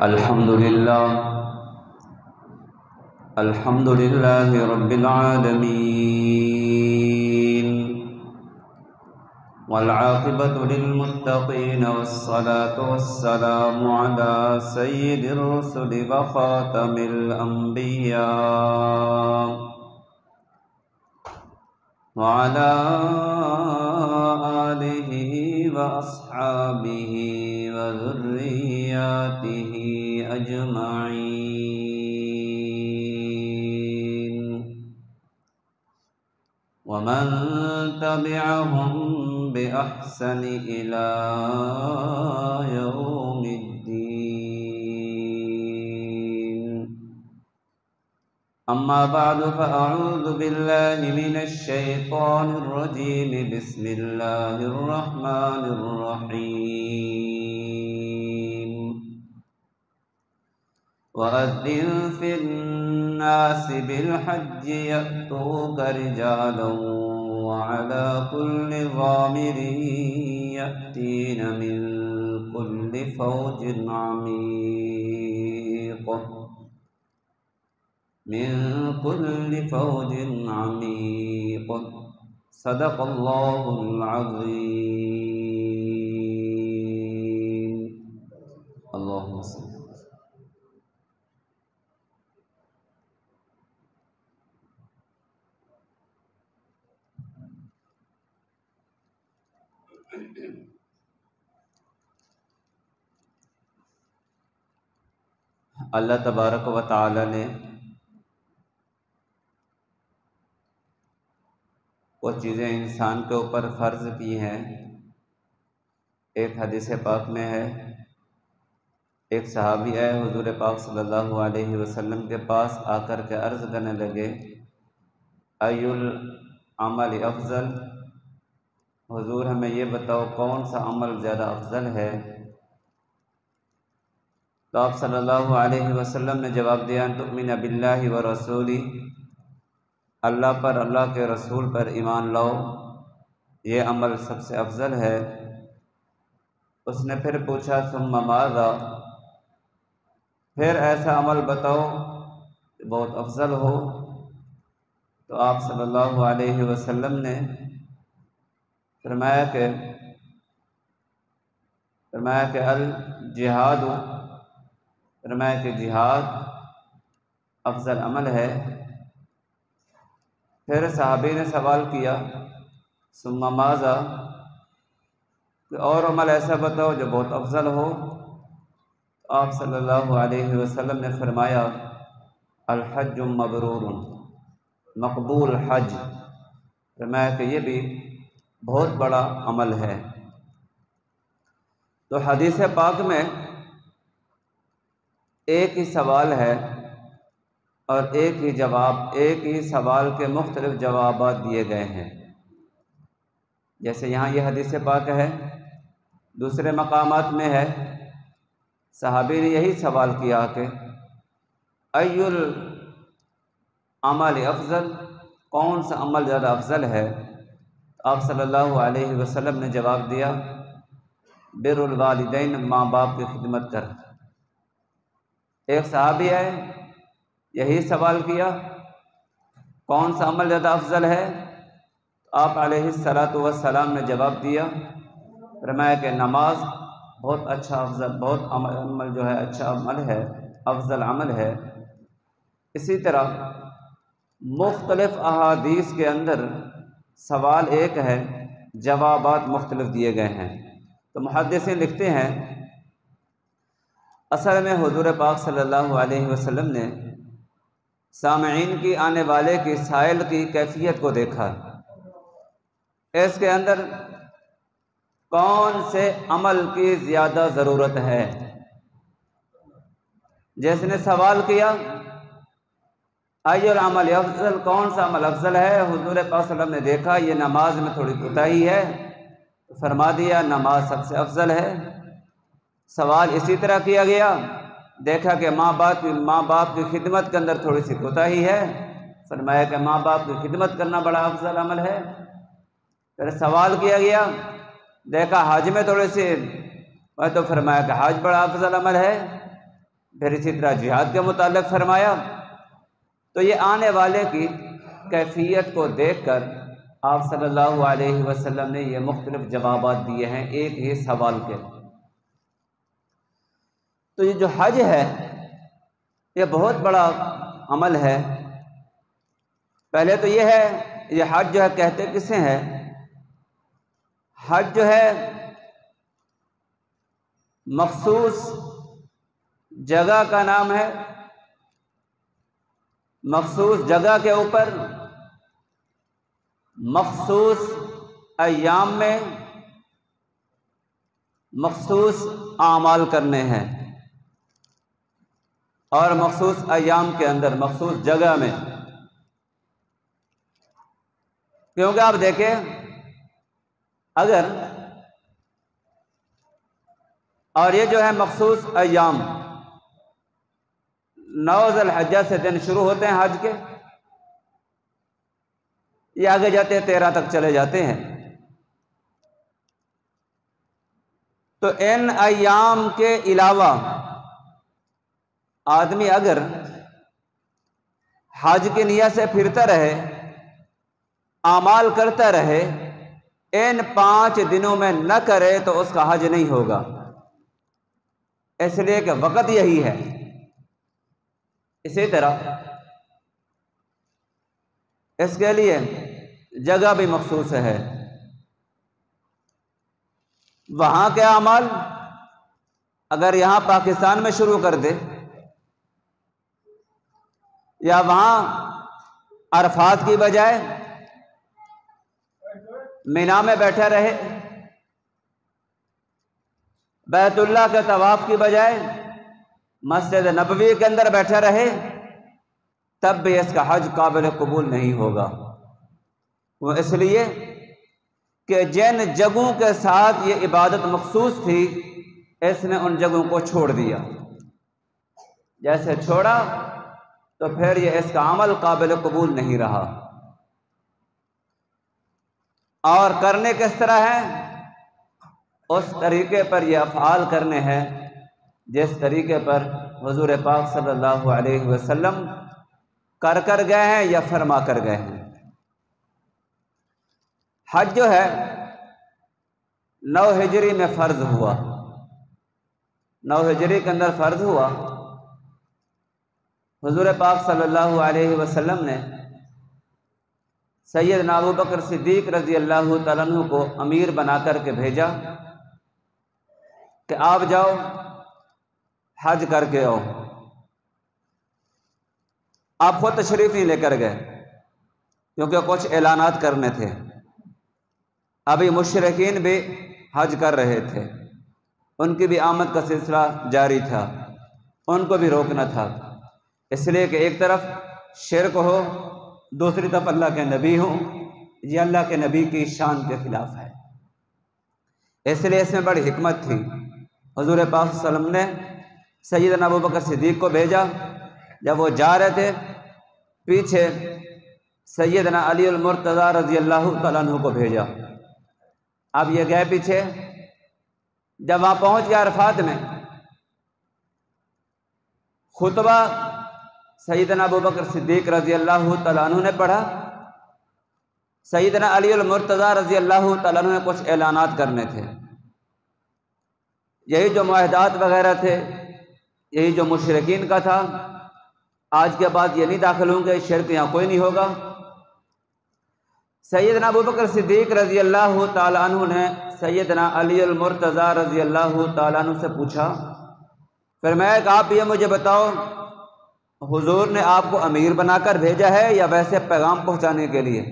الحمد لله رب العالمين، والعاقبة للمتقين، والصلاة والسلام على سيد الرسل وخاتم الأنبياء، وعلى آله وأصحابه وذرياته أجمعين، ومن تبعهم بإحسان إلى يوم الدين. أما بعد، فأعوذ بالله من الشيطان الرجيم. بسم الله الرحمن الرحيم. وأذن في الناس بالحج يأتوك رجالا وعلى كل ضامر يأتين من كل فوج عميق صدق الله العظيم. اللهم صل. اللہ تبارک و تعالی نے وہ چیزیں انسان کے اوپر فرض کی ہیں. ایک حدیث پاک میں ہے، ایک صحابی آئے حضور پاک صلی اللہ علیہ وسلم کے پاس، آ کر کے عرض کرنے لگے، ای العمل افضل، حضور ہمیں یہ بتاؤ کون سا عمل زیادہ افضل ہے؟ تو آپ صلی اللہ علیہ وسلم نے جواب دیا، ان تؤمن باللہ ورسولہ، اللہ پر، اللہ کے رسول پر ایمان لاؤ، یہ عمل سب سے افضل ہے. اس نے پھر پوچھا، ثم ماذا، پھر ایسا عمل بتاؤ کہ بہت افضل ہو. تو آپ صلی اللہ علیہ وسلم نے فرمایا کہ الجہاد، فرمایا کہ جہاد افضل عمل ہے. پھر صحابی نے سوال کیا، ثم ماذا، کہ اور عمل ایسا بتاؤ جو بہت افضل ہو. تو آپ صلی اللہ علیہ وسلم نے فرمایا، الحج مبرور، مقبول حج، فرمایا کہ یہ بھی بہت بڑا عمل ہے. تو حدیث پاک میں ایک ہی سوال ہے اور ایک ہی جواب، ایک ہی سوال کے مختلف جوابات دیے گئے ہیں. جیسے یہاں یہ حدیث پاک ہے، دوسرے مقامات میں ہے، صحابی نے یہی سوال کیا کہ ای العمل افضل، کون سا عمل زیادہ افضل ہے؟ آپ صلی اللہ علیہ وسلم نے جواب دیا، بر الوالدین، ماں باپ کی خدمت کر. ایک صحابی ہے، یہی سوال کیا، کون سا عمل زیادہ افضل ہے؟ آپ علیہ السلام نے جواب دیا، فرمایا کہ نماز بہت اچھا افضل، بہت عمل جو ہے اچھا عمل ہے، افضل عمل ہے. اسی طرح مختلف احادیث کے اندر سوال ایک ہے، جوابات مختلف دیے گئے ہیں. تو محدثین لکھتے ہیں، اصل میں حضور پاک صلی اللہ علیہ وسلم نے سامعین کی، آنے والے کی، سائل کی کیفیت کو دیکھا، اس کے اندر کون سے عمل کی زیادہ ضرورت ہے. جس نے سوال کیا ای العمل افضل، کون سا عمل افضل ہے، حضور پاک صلی اللہ علیہ وسلم نے دیکھا یہ نماز میں تھوڑی کوتاہی ہے، فرما دیا نماز سب سے افضل ہے. سوال اسی طرح کیا گیا، دیکھا کہ ماں باپ کی خدمت کے اندر تھوڑی سی کوتاہی ہے، فرمایا کہ ماں باپ کی خدمت کرنا بڑا افضل عمل ہے. پھر سوال کیا گیا، دیکھا حج میں تھوڑے سے، تو فرمایا کہ حج بڑا افضل عمل ہے. پھر اسی طرح جہاد کے متعلق فرمایا۔ تو یہ آنے والے کی کیفیت کو دیکھ کر آپ صلی اللہ علیہ وسلم نے یہ مختلف جوابات دیے ہیں ایک ہی سوال کے۔ تو یہ جو حج ہے یہ بہت بڑا عمل ہے۔ پہلے تو یہ ہے، یہ حج جو ہے کہتے کسے ہیں؟ حج جو ہے مخصوص جگہ کا نام ہے، مخصوص جگہ کے اوپر مخصوص ایام میں مخصوص اعمال کرنے ہیں، اور مخصوص ایام کے اندر مخصوص جگہ میں۔ کیونکہ آپ دیکھیں اگر اور یہ جو ہے مخصوص ایام 9 ذی الحجہ سے دن شروع ہوتے ہیں حج کے، یہ آگے جاتے ہیں 13 تک چلے جاتے ہیں۔ تو ان ایام کے علاوہ آدمی اگر حج کی نیت سے پھرتا رہے، اعمال کرتا رہے، ان 5 دنوں میں نہ کرے تو اس کا حج نہیں ہوگا، اس لیے کہ وقت یہی ہے۔ اسی طرح اس کے لیے جگہ بھی مخصوص ہے۔ وہاں کے اعمال اگر یہاں پاکستان میں شروع کر دے یا وہاں عرفات کی بجائے مینا میں بیٹھا رہے، بیت اللہ کے طواف کی بجائے مسجد نبوی کے اندر بیٹھا رہے، تب بھی اس کا حج قابل قبول نہیں ہوگا۔ وہ اس لیے کہ جن جگہوں کے ساتھ یہ عبادت مخصوص تھی اس نے ان جگہوں کو چھوڑ دیا، جیسے چھوڑا تو پھر یہ اس کا عمل قابل قبول نہیں رہا۔ اور کرنے کس طرح ہے؟ اس طریقے پر یہ افعال کرنے ہیں جس طریقے پر حضور پاک صلی اللہ علیہ وسلم کر گئے ہیں یا فرما کر گئے ہیں۔ حج جو ہے 9 ہجری میں فرض ہوا، 9 ہجری کے اندر فرض ہوا۔ حضور پاک صلی اللہ علیہ وسلم نے سیدنا ابو بکر صدیق رضی اللہ تعالیٰ عنہ کو امیر بنا کر کے بھیجا کہ آپ جاؤ حج کر کے آؤ۔ آپ خود تشریف نہیں لے کر گئے کیونکہ کچھ اعلانات کرنے تھے، ابھی مشرکین بھی حج کر رہے تھے، ان کی بھی آمد کا سلسلہ جاری تھا، ان کو بھی روکنا تھا، اس لیے کہ ایک طرف شرک ہو، دوسری طرف اللہ کے نبی ہوں، یہ اللہ کے نبی کی شان کے خلاف ہے۔ اس لیے اس میں بڑی حکمت تھی۔ حضور پاک صلی اللہ علیہ وسلم نے سیدنا ابو بکر صدیق کو بھیجا، جب وہ جا رہے تھے پیچھے سیدنا علی المرتضیٰ رضی اللہ تعالیٰ عنہ کو بھیجا۔ اب یہ گئے پیچھے، جب وہاں پہنچ گیا عرفات میں، خطبہ سیدنا ابو بکر صدیق رضی اللہ تعالیٰ عنہ نے پڑھا، سیدنا علی المرتضیٰ رضی اللہ تعالیٰ عنہ نے کچھ اعلانات کرنے تھے، یہی جو معاہدات وغیرہ تھے، یہی جو مشرکین کا تھا، آج کے بعد یہ نہیں داخل ہوں گے، شرک یہاں کوئی نہیں ہوگا۔ سیدنا ابو بکر صدیق رضی اللہ تعالیٰ عنہ نے سیدنا علی المرتضیٰ رضی اللہ تعالیٰ عنہ سے پوچھا، فرمایا کہ آپ یہ مجھے بتاؤ، حضور نے آپ کو امیر بنا کر بھیجا ہے یا ویسے پیغام پہنچانے کے لیے؟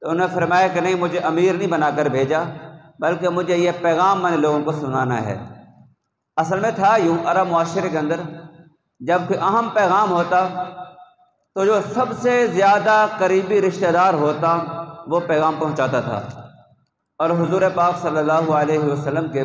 تو انہوں نے فرمایا کہ نہیں، مجھے امیر نہیں بنا کر بھیجا، بلکہ مجھے یہ پیغام میں نے لوگوں کو سنانا ہے۔ اصل میں تھا یوں، عرب معاشرے کے اندر جب کوئی اہم پیغام ہوتا تو جو سب سے زیادہ قریبی رشتہ دار ہوتا وہ پیغام پہنچاتا تھا، اور حضور پاک صلی اللہ علیہ وسلم کے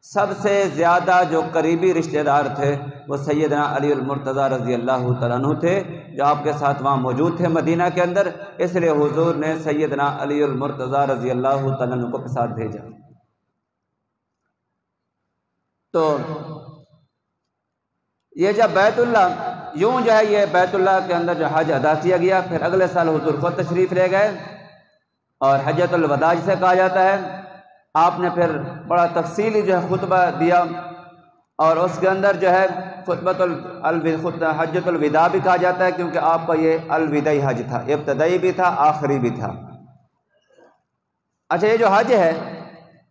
سب سے زیادہ جو قریبی رشتہ دار تھے وہ سیدنا علی المرتضیٰ رضی اللہ تعالیٰ عنہ تھے، جو آپ کے ساتھ وہاں موجود تھے مدینہ کے اندر، اس لیے حضور نے سیدنا علی المرتضیٰ رضی اللہ تعالیٰ عنہ کو ساتھ بھیجا۔ تو یہ جب بیت اللہ یوں جو ہے یہ بیت اللہ کے اندر جو حج ادا کیا گیا، پھر اگلے سال حضور خود تشریف لے گئے اور حجۃ الوداع جسے کہا جاتا ہے، آپ نے پھر بڑا تفصیلی جو ہے خطبہ دیا، اور اس کے اندر جو ہے حجۃ الوداع بھی کہا جاتا ہے، کیونکہ آپ کا یہ الوداعی حج تھا، ابتدائی بھی تھا، آخری بھی تھا۔ اچھا، یہ جو حج ہے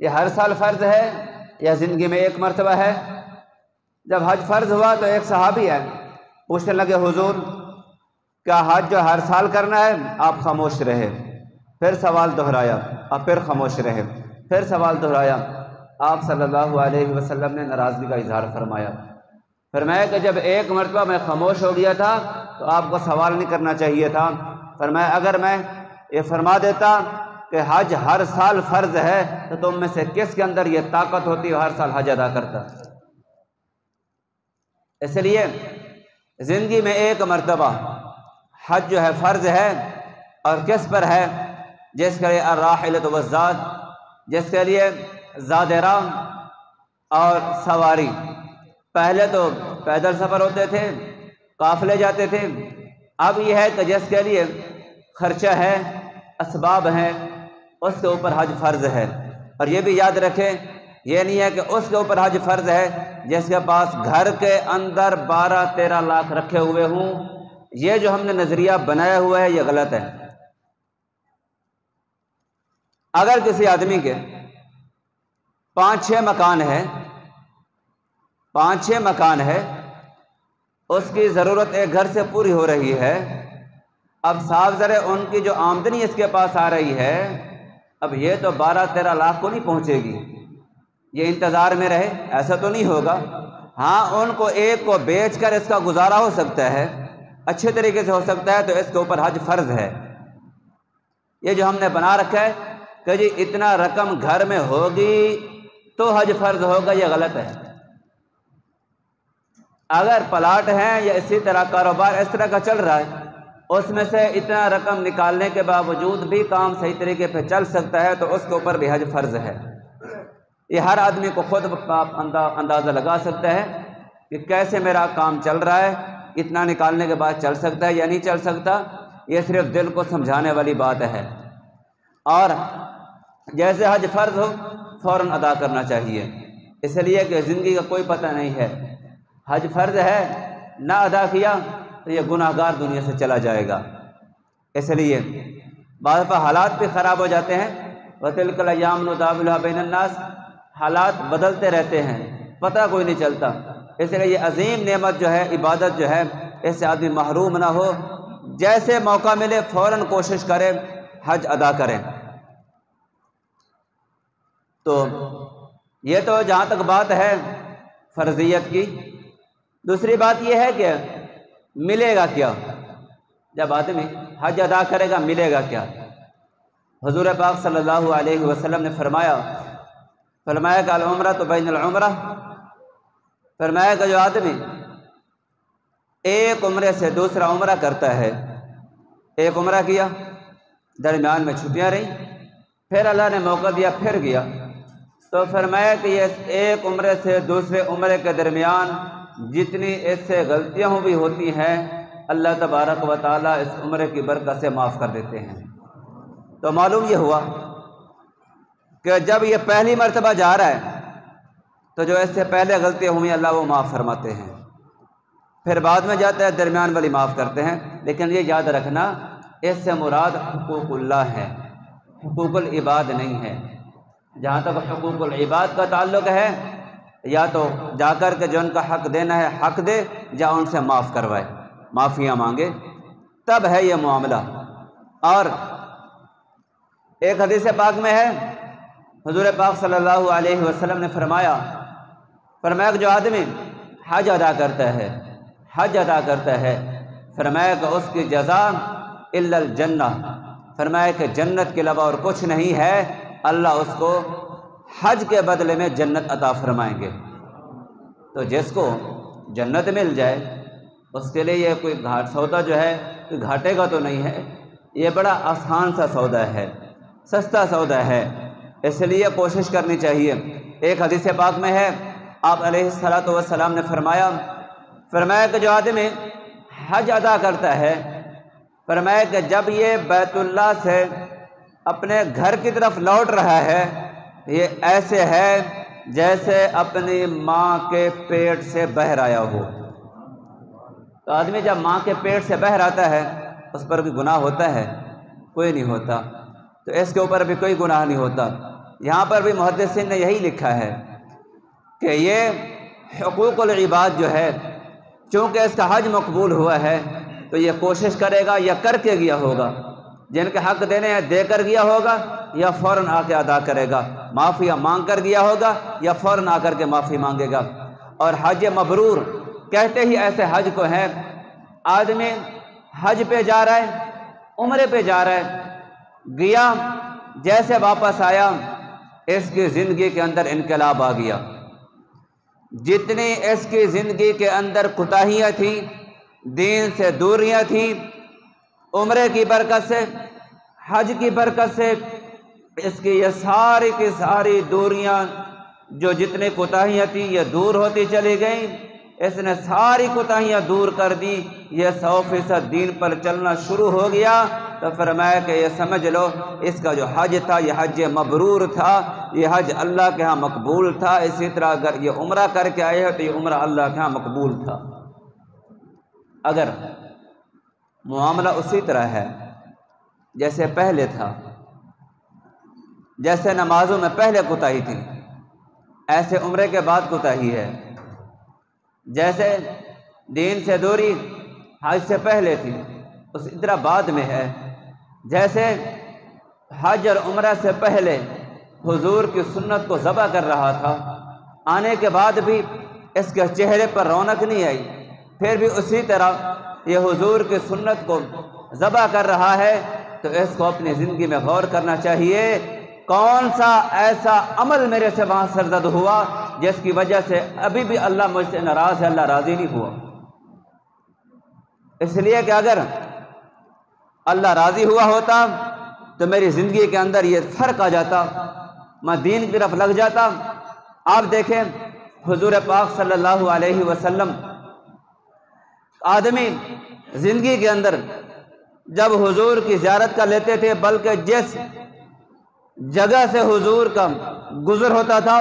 یہ ہر سال فرض ہے یا زندگی میں ایک مرتبہ ہے؟ جب حج فرض ہوا تو ایک صحابی ہے، پوچھنے لگے حضور کیا حج جو ہر سال کرنا ہے؟ آپ خاموش رہے، پھر سوال دہرایا، آپ پھر خاموش رہے، پھر سوال دہرایا۔ آپ صلی اللہ علیہ وسلم نے ناراضگی کا اظہار فرمایا، فرمایا کہ جب ایک مرتبہ میں خاموش ہو گیا تھا تو آپ کو سوال نہیں کرنا چاہیے تھا۔ فرمایا اگر میں یہ فرما دیتا کہ حج ہر سال فرض ہے تو تم میں سے کس کے اندر یہ طاقت ہوتی ہر سال حج ادا کرتا؟ اس لیے زندگی میں ایک مرتبہ حج جو ہے فرض ہے، اور کس پر ہے؟ جس کے لیے الراحلۃ والزاد، جس کے لیے زاد راہ اور سواری۔ پہلے تو پیدل سفر ہوتے تھے، قافلے جاتے تھے، اب یہ ہے کہ جس کے لیے خرچہ ہے، اسباب ہیں، اس کے اوپر حج فرض ہے۔ اور یہ بھی یاد رکھیں، یہ نہیں ہے کہ اس کے اوپر حج فرض ہے جس کے پاس گھر کے اندر 12-13 لاکھ رکھے ہوئے ہوں۔ یہ جو ہم نے نظریہ بنایا ہوا ہے یہ غلط ہے۔ اگر کسی آدمی کے 5-6 مکان ہے، 5-6 مکان ہے، اس کی ضرورت ایک گھر سے پوری ہو رہی ہے، اب صاف ذرے ان کی جو آمدنی اس کے پاس آ رہی ہے، اب یہ تو 12-13 لاکھ کو نہیں پہنچے گی، یہ انتظار میں رہے ایسا تو نہیں ہوگا۔ ہاں، ان کو ایک کو بیچ کر اس کا گزارا ہو سکتا ہے، اچھے طریقے سے ہو سکتا ہے، تو اس کے اوپر حج فرض ہے۔ یہ جو ہم نے بنا رکھا ہے کہ جی اتنا رقم گھر میں ہوگی تو حج فرض ہوگا، یہ غلط ہے۔ اگر پلاٹ ہیں یا اسی طرح کاروبار اس طرح کا چل رہا ہے، اس میں سے اتنا رقم نکالنے کے باوجود بھی کام صحیح طریقے پہ چل سکتا ہے تو اس کے اوپر بھی حج فرض ہے۔ یہ ہر آدمی کو خود اندازہ لگا سکتا ہے کہ کیسے میرا کام چل رہا ہے، اتنا نکالنے کے بعد چل سکتا ہے یا نہیں چل سکتا، یہ صرف دل کو سمجھانے والی بات ہے۔ اور جیسے حج فرض ہو فوراً ادا کرنا چاہیے، اس لیے کہ زندگی کا کوئی پتہ نہیں ہے۔ حج فرض ہے، نہ ادا کیا تو یہ گناہ گار دنیا سے چلا جائے گا۔ اس لیے بعض دفعہ حالات بھی خراب ہو جاتے ہیں، وَتِلْكَ الْأَيَّامُ نُدَاوِلُهَا بَيْنَ النَّاسِ، حالات بدلتے رہتے ہیں، پتہ کوئی نہیں چلتا۔ اس لیے یہ عظیم نعمت جو ہے، عبادت جو ہے، اس سے آدمی محروم نہ ہو، جیسے موقع ملے فوراً کوشش کرے حج ادا کریں۔ تو یہ تو جہاں تک بات ہے فرضیت کی۔ دوسری بات یہ ہے کہ ملے گا کیا جب آدمی حج ادا کرے گا، ملے گا کیا؟ حضور پاک صلی اللہ علیہ وسلم نے فرمایا کہ العمرہ تو بین العمرہ، فرمایا کہ جو آدمی ایک عمرے سے دوسرا عمرہ کرتا ہے، ایک عمرہ کیا، درمیان میں چھٹیاں رہیں، پھر اللہ نے موقع دیا پھر گیا، تو فرمایا کہ یہ ایک عمرے سے دوسرے عمرے کے درمیان جتنی اس سے غلطیاں بھی ہوتی ہیں، اللہ تبارک و تعالیٰ اس عمرے کی برکت سے معاف کر دیتے ہیں۔ تو معلوم یہ ہوا کہ جب یہ پہلی مرتبہ جا رہا ہے تو جو اس سے پہلے غلطیاں ہوئی اللہ وہ معاف فرماتے ہیں، پھر بعد میں جاتا ہے درمیان والی معاف کرتے ہیں۔ لیکن یہ یاد رکھنا، اس سے مراد حقوق اللہ ہے، حقوق العباد نہیں ہے۔ جہاں تک حقوق العباد کا تعلق ہے، یا تو جا کر کے جو ان کا حق دینا ہے حق دے، یا ان سے معاف کروائے، معافیاں مانگے، تب ہے یہ معاملہ۔ اور ایک حدیث پاک میں ہے، حضور پاک صلی اللہ علیہ وسلم نے فرمایا کہ جو آدمی حج ادا کرتا ہے، فرمایا کہ اس کی جزا الا الجنہ، فرمایا کہ جنت کے علاوہ اور کچھ نہیں ہے، اللہ اس کو حج کے بدلے میں جنت عطا فرمائیں گے۔ تو جس کو جنت مل جائے اس کے لیے یہ کوئی سودا جو ہے کوئی گھاٹے کا تو نہیں ہے، یہ بڑا آسان سا سودا ہے، سستا سودا ہے، اس لیے کوشش کرنی چاہیے۔ ایک حدیث پاک میں ہے، آپ علیہ الصلاۃ والسلام نے فرمایا کہ جو آدمی حج ادا کرتا ہے، فرمایا کہ جب یہ بیت اللہ سے اپنے گھر کی طرف لوٹ رہا ہے، یہ ایسے ہے جیسے اپنی ماں کے پیٹ سے باہر آیا ہو۔ تو آدمی جب ماں کے پیٹ سے باہر آتا ہے اس پر بھی گناہ ہوتا ہے؟ کوئی نہیں ہوتا۔ تو اس کے اوپر بھی کوئی گناہ نہیں ہوتا۔ یہاں پر بھی محدثین نے یہی لکھا ہے کہ یہ حقوق العباد جو ہے، چونکہ اس کا حج مقبول ہوا ہے تو یہ کوشش کرے گا یا کر کے گیا ہوگا، جن کے حق دینے ہیں دے کر گیا ہوگا یا فوراً آ کے ادا کرے گا، معافی مانگ کر گیا ہوگا یا فوراً آ کر کے معافی مانگے گا۔ اور حج مبرور کہتے ہی ایسے حج کو ہے، آدمی حج پہ جا رہا ہے، عمرے پہ جا رہا ہے، گیا جیسے واپس آیا اس کی زندگی کے اندر انقلاب آ گیا۔ جتنی اس کی زندگی کے اندر کوتاہیاں تھیں، دین سے دوریاں تھیں، عمرے کی برکت سے، حج کی برکت سے اس کی یہ ساری کی ساری دوریاں، جو جتنے کوتاہیاں تھیں یہ دور ہوتی چلی گئیں۔ اس نے ساری کوتاہیاں دور کر دی، یہ 100% دین پر چلنا شروع ہو گیا۔ تو فرمایا کہ یہ سمجھ لو اس کا جو حج تھا یہ حج مبرور تھا، یہ حج اللہ کے ہاں مقبول تھا۔ اسی طرح اگر یہ عمرہ کر کے آئے ہو تو یہ عمرہ اللہ کے ہاں مقبول تھا۔ اگر معاملہ اسی طرح ہے جیسے پہلے تھا، جیسے نمازوں میں پہلے کوتاہی تھی، ایسے عمرے کے بعد کوتاہی ہے۔ جیسے دین سے دوری حج سے پہلے تھی اسی طرح بعد میں ہے۔ جیسے حج اور عمرہ سے پہلے حضور کی سنت کو ذبح کر رہا تھا، آنے کے بعد بھی اس کے چہرے پر رونق نہیں آئی، پھر بھی اسی طرح یہ حضور کی سنت کو ذبح کر رہا ہے۔ تو اس کو اپنی زندگی میں غور کرنا چاہیے، کون سا ایسا عمل میرے سے وہاں سرزد ہوا جس کی وجہ سے ابھی بھی اللہ مجھ سے ناراض ہے، اللہ راضی نہیں ہوا۔ اس لیے کہ اگر اللہ راضی ہوا ہوتا تو میری زندگی کے اندر یہ فرق آ جاتا، میں دین کی طرف لگ جاتا۔ آپ دیکھیں حضور پاک صلی اللہ علیہ وسلم، آدمی زندگی کے اندر جب حضور کی زیارت کر لیتے تھے، بلکہ جس جگہ سے حضور کا گزر ہوتا تھا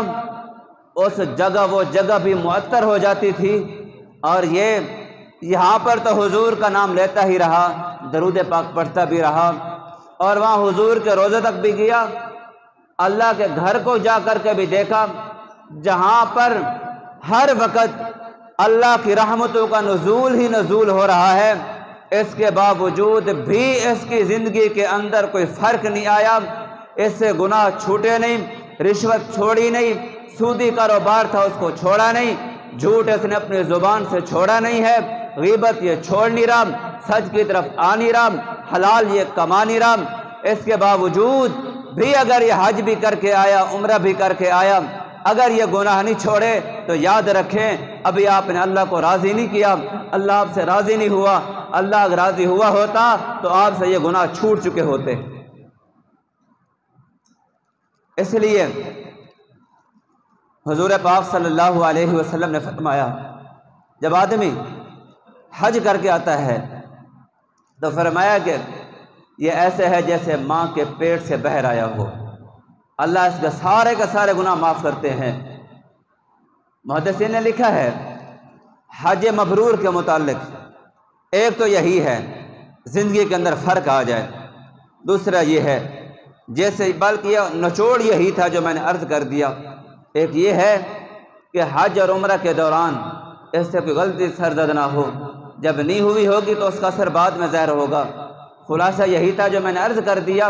اس جگہ وہ جگہ بھی معطر ہو جاتی تھی۔ اور یہ یہاں پر تو حضور کا نام لیتا ہی رہا، درود پاک پڑھتا بھی رہا، اور وہاں حضور کے روضے تک بھی گیا، اللہ کے گھر کو جا کر کے بھی دیکھا جہاں پر ہر وقت اللہ کی رحمتوں کا نزول ہی نزول ہو رہا ہے۔ اس کے باوجود بھی اس کی زندگی کے اندر کوئی فرق نہیں آیا، اس سے گناہ چھوٹے نہیں، رشوت چھوڑی نہیں، سودی کاروبار تھا اس کو چھوڑا نہیں، جھوٹ اس نے اپنی زبان سے چھوڑا نہیں ہے، غیبت یہ چھوڑ نہیں رہا، سچ کی طرف آ نہیں رہا، حلال یہ کما نہیں رہا۔ اس کے باوجود بھی اگر یہ حج بھی کر کے آیا، عمرہ بھی کر کے آیا، اگر یہ گناہ نہیں چھوڑے تو یاد رکھیں ابھی آپ نے اللہ کو راضی نہیں کیا، اللہ آپ سے راضی نہیں ہوا۔ اللہ اگر راضی ہوا ہوتا تو آپ سے یہ گناہ چھوٹ چکے ہوتے۔ اس لیے حضور پاک صلی اللہ علیہ وسلم نے فرمایا جب آدمی حج کر کے آتا ہے تو فرمایا کہ یہ ایسے ہے جیسے ماں کے پیٹ سے باہر آیا ہو، اللہ اس کے سارے گناہ معاف کرتے ہیں۔ محدثین نے لکھا ہے حج مبرور کے متعلق ایک تو یہی ہے زندگی کے اندر فرق آ جائے، دوسرا یہ ہے جیسے بلکہ یہ نچوڑ یہی تھا جو میں نے عرض کر دیا، ایک یہ ہے کہ حج اور عمرہ کے دوران اس سے کوئی غلطی سرزد نہ ہو، جب نہیں ہوئی ہوگی تو اس کا اثر بعد میں ظاہر ہوگا۔ خلاصہ یہی تھا جو میں نے عرض کر دیا،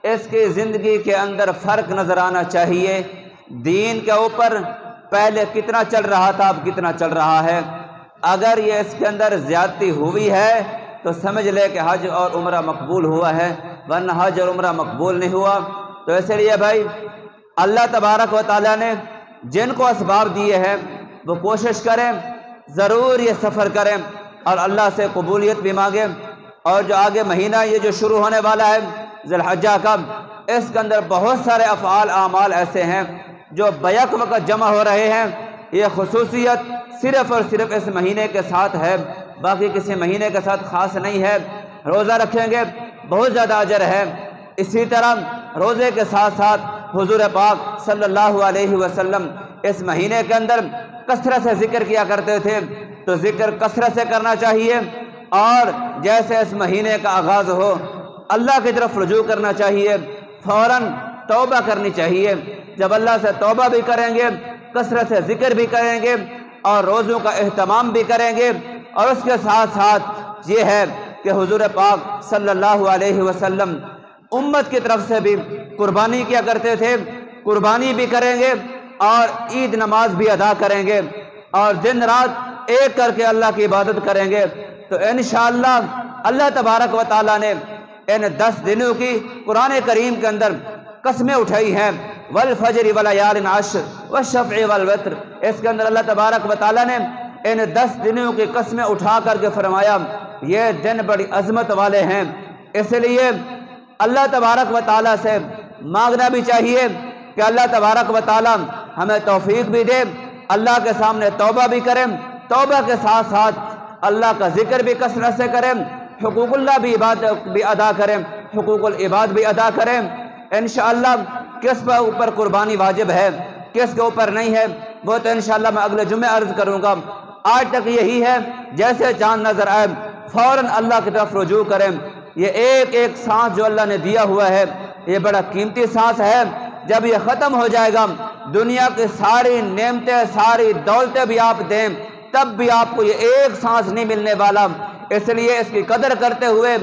اس کی زندگی کے اندر فرق نظر آنا چاہیے، دین کے اوپر پہلے کتنا چل رہا تھا اب کتنا چل رہا ہے۔ اگر یہ اس کے اندر زیادتی ہوئی ہے تو سمجھ لے کہ حج اور عمرہ مقبول ہوا ہے، ورنہ حج اور عمرہ مقبول نہیں ہوا۔ تو اس لیے بھائی اللہ تبارک و تعالیٰ نے جن کو اسباب دیے ہیں وہ کوشش کریں، ضرور یہ سفر کریں اور اللہ سے قبولیت بھی مانگیں۔ اور جو آگے مہینہ یہ جو شروع ہونے والا ہے ذی الحجہ کا، اس کے اندر بہت سارے افعال اعمال ایسے ہیں جو بیک وقت جمع ہو رہے ہیں۔ یہ خصوصیت صرف اور صرف اس مہینے کے ساتھ ہے، باقی کسی مہینے کے ساتھ خاص نہیں ہے۔ روزہ رکھیں گے بہت زیادہ اجر ہے۔ اسی طرح روزے کے ساتھ ساتھ حضور پاک صلی اللہ علیہ وسلم اس مہینے کے اندر کثرت سے ذکر کیا کرتے تھے، تو ذکر کثرت سے کرنا چاہیے، اور جیسے اس مہینے کا آغاز ہو اللہ کی طرف رجوع کرنا چاہیے، فوراً توبہ کرنی چاہیے۔ جب اللہ سے توبہ بھی کریں گے، کثرت سے ذکر بھی کریں گے، اور روزوں کا اہتمام بھی کریں گے، اور اس کے ساتھ ساتھ یہ ہے کہ حضور پاک صلی اللہ علیہ وسلم امت کی طرف سے بھی قربانی کیا کرتے تھے، قربانی بھی کریں گے اور عید نماز بھی ادا کریں گے، اور دن رات ایک کر کے اللہ کی عبادت کریں گے۔ تو انشاءاللہ اللہ تبارک و تعالیٰ نے ان 10 دنوں کی قرآن کریم کے اندر قسمیں اٹھائی ہیں، والفجر ولیال عشر والشفع والوتر۔ اس کے اندر اللہ تبارک و تعالیٰ نے ان 10 دنوں کی قسمیں اٹھا کر کے فرمایا یہ دن بڑی عظمت والے ہیں، اس لیے اللہ تبارک و تعالیٰ سے مانگنا بھی چاہیے کہ اللہ تبارک و تعالیٰ ہمیں توفیق بھی دے، اللہ کے سامنے توبہ بھی کریں، توبہ کے ساتھ ساتھ اللہ کا ذکر بھی کثرت سے کریں، حقوق اللہ بھی ادا کریں، حقوق العباد بھی ادا کریں۔ انشاءاللہ کس پر اوپر قربانی واجب ہے، کس کے اوپر نہیں ہے، وہ تو انشاءاللہ میں اگلے جمعے عرض کروں گا۔ آج تک یہی ہے، جیسے چاند نظر آئے فوراً اللہ کی طرف رجوع کریں۔ یہ ایک ایک سانس جو اللہ نے دیا ہوا ہے یہ بڑا قیمتی سانس ہے، جب یہ ختم ہو جائے گا دنیا کی ساری نعمتیں ساری دولتیں بھی آپ دیں تب بھی آپ کو یہ ایک سانس نہیں ملنے والا، اس لیے اس کی قدر کرتے ہوئے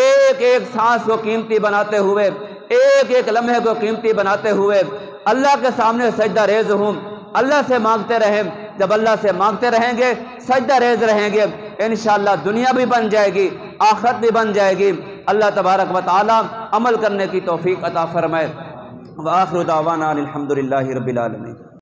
ایک ایک سانس کو قیمتی بناتے ہوئے ایک ایک لمحے کو قیمتی بناتے ہوئے اللہ کے سامنے سجدہ ریز ہوں، اللہ سے مانگتے رہیں۔ جب اللہ سے مانگتے رہیں گے سجدہ ریز رہیں گے انشاءاللہ دنیا بھی بن جائے گی آخرت بھی بن جائے گی۔ اللہ تبارک و تعالی عمل کرنے کی توفیق عطا فرمائے۔ وآخر دعوانا الحمدللہ رب العالمین۔